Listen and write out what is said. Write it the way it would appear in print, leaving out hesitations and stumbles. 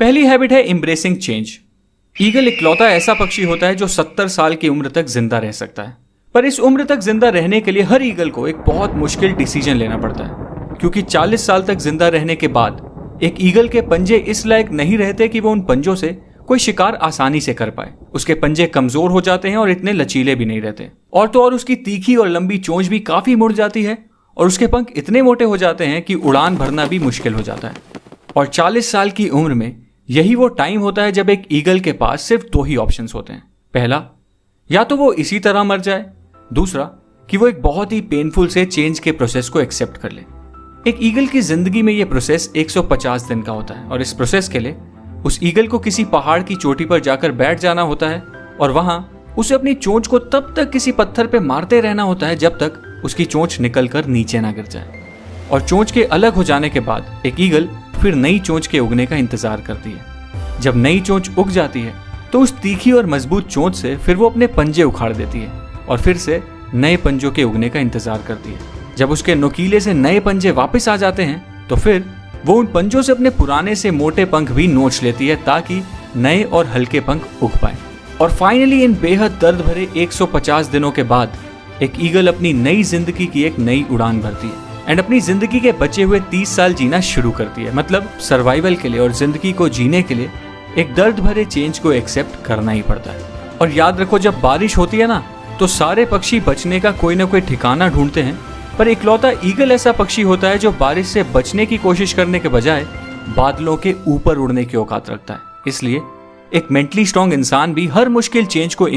पहली हैबिट है embracing change. Eagle इकलौता ऐसा पक्षी होता है जो 70 साल की उम्र तक जिंदा रह सकता है, पर इस उम्र तक जिंदा रहने के लिए हर ईगल को एक बहुत मुश्किल डिसीजन लेना पड़ता है, क्योंकि 40 साल तक जिंदा रहने के बाद एक ईगल के पंजे इस लायक नहीं रहते कि वो उन पंजों से कोई शिकार आसानी से कर पाए। उसके पंजे कमजोर हो जाते हैं और इतने लचीले भी नहीं रहते, और तो और उसकी तीखी और लंबी चोंच भी काफी मुड़ जाती है और उसके पंख इतने मोटे हो जाते हैं कि उड़ान भरना भी मुश्किल हो जाता है। और 40 साल की उम्र में यही वो टाइम होता है जब एक ईगल के पास सिर्फ 2 ही ऑप्शंस होते हैं। पहला, या तो वो इसी तरह मर जाए, दूसरा कि वो एक बहुत ही पेनफुल से चेंज के प्रोसेस को एक्सेप्ट कर ले। एक ईगल की जिंदगी में ये प्रोसेस 150 दिन का होता है, और इस प्रोसेस के लिए उस ईगल को किसी पहाड़ की चोटी पर जाकर बैठ जाना होता है और वहां उसे अपनी चोंच को तब तक किसी पत्थर पे मारते रहना होता है जब तक उसकी चोंच निकलकर नीचे ना गिर जाए। और चोंच के अलग हो जाने के बाद एक ईगल फिर नई चोंच के उगने का इंतजार करती है। जब नई चोंच उग जाती है तो उस तीखी और मजबूत चोंच से फिर वो अपने पंजे उखाड़ देती है और फिर से नए पंजों के उगने का इंतजार करती है। जब उसके नुकीले से नए पंजे वापस आ जाते हैं तो फिर वो उन पंजों से अपने पुराने से मोटे पंख भी नोच लेती है ताकि नए और हल्के पंख उग पाए। और फाइनली इन बेहद दर्द भरे 150 दिनों के बाद एक ईगल अपनी नई जिंदगी की एक नई उड़ान भरती है एंड अपनी जिंदगी के बचे हुए 30 साल जीना शुरू करती है। मतलब सर्वाइवल के लिए और जिंदगी को जीने के लिए एक दर्द भरे चेंज को एक्सेप्ट करना ही पड़ता है। और याद रखो, जब बारिश होती है ना तो सारे पक्षी बचने का कोई ना कोई ठिकाना ढूंढते हैं, पर इकलौता ईगल ऐसा पक्षी होता है जो बारिश से बचने की कोशिश करने के बजाय बादलों के ऊपर उड़ने की औकात रखता है। इसलिए एक मेंटली स्ट्रांग इंसान भी हर मुश्किल चेंज को